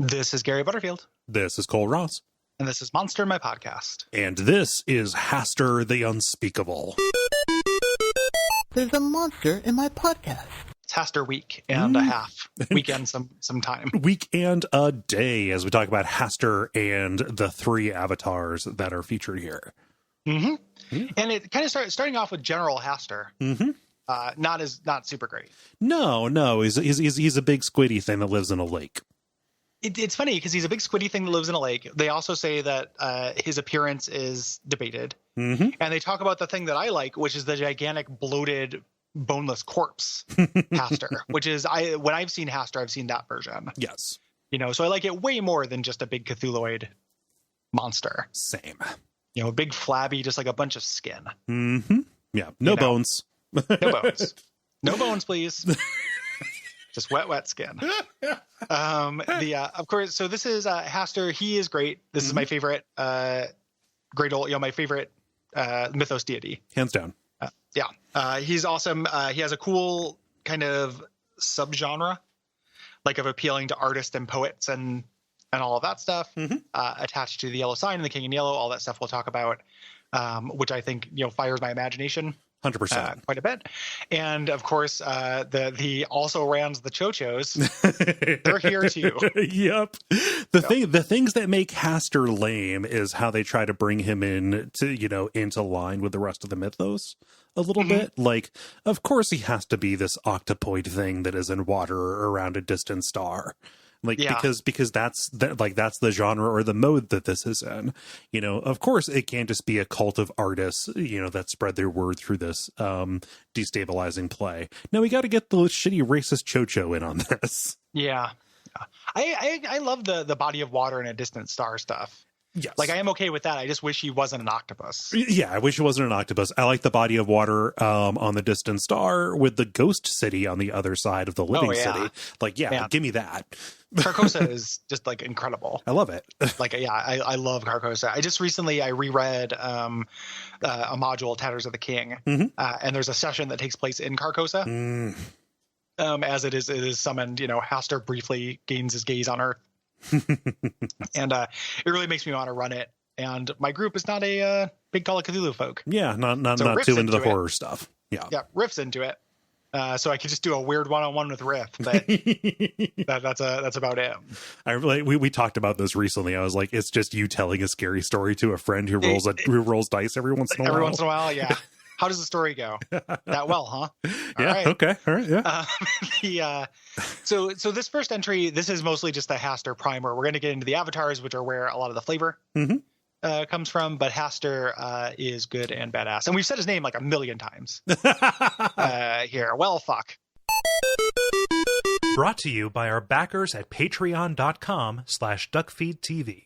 This is Gary Butterfield. This is Cole Ross. And this is Monster, my podcast. And this is Hastur the Unspeakable. There's a monster in my podcast. It's Hastur week and a half. Weekend some time. Week and a day as we talk about Hastur and the three avatars that are featured here. Mm-hmm. Yeah. And it kind of starting off with General Hastur. Mm-hmm. Not super great. No. He's a big squiddy thing that lives in a lake. It's funny because he's a big squiddy thing that lives in a lake. They also say that his appearance is debated. Mm-hmm. And they talk about the thing that I like, which is the gigantic, bloated, boneless corpse Hastur, which is when I've seen Hastur, I've seen that version. Yes. So I like it way more than just a big Cthulhuoid monster. Same. Big flabby, just like a bunch of skin. Mm-hmm. Yeah. No bones. No bones. No bones, please. Just wet skin. Of course. So this is Hastur. He is great. This is my favorite, great old, my favorite mythos deity. Hands down. He's awesome. He has a cool kind of subgenre, like of appealing to artists and poets and all of that stuff, attached to the yellow sign and the King in Yellow. All that stuff we'll talk about, which I think fires my imagination. 100%. Quite a bit. And of course, the also rans the Chochos. They're here too. Yep. The things that make Hastur lame is how they try to bring him in to, into line with the rest of the mythos a little bit. Like, of course he has to be this octopoid thing that is in water around a distant star. Because that's the genre or the mode that this is in. Of course it can't just be a cult of artists, that spread their word through this destabilizing play. No, we got to get the shitty racist Chocho in on this. Yeah. I love the body of water and a distant star stuff. Yes. Like I am okay with that. I just wish he wasn't an octopus. Yeah, I wish he wasn't an octopus. I like the body of water on the distant star with the ghost city on the other side of the living city. Give me that. Carcosa is just like incredible. I love it. I love Carcosa. I just recently reread a module, Tatters of the King, and there's a session that takes place in Carcosa. As it is summoned, Hastur briefly gains his gaze on Earth. And it really makes me want to run it. And my group is not a big Call of Cthulhu folk. Yeah, not too into the horror stuff. Yeah, Riff's into it. So I could just do a weird one-on-one with Riff, but that's about it. We talked about this recently. I was like, it's just you telling a scary story to a friend who rolls dice every once in a while. Every once in a while, yeah. How does the story go? That well, huh? All right. Okay. All right. Yeah. So this first entry, this is mostly just a Hastur primer. We're going to get into the avatars, which are where a lot of the flavor comes from. But Hastur is good and badass, and we've said his name like a million times here. Well, fuck. Brought to you by our backers at patreon.com/Duckfeed.tv.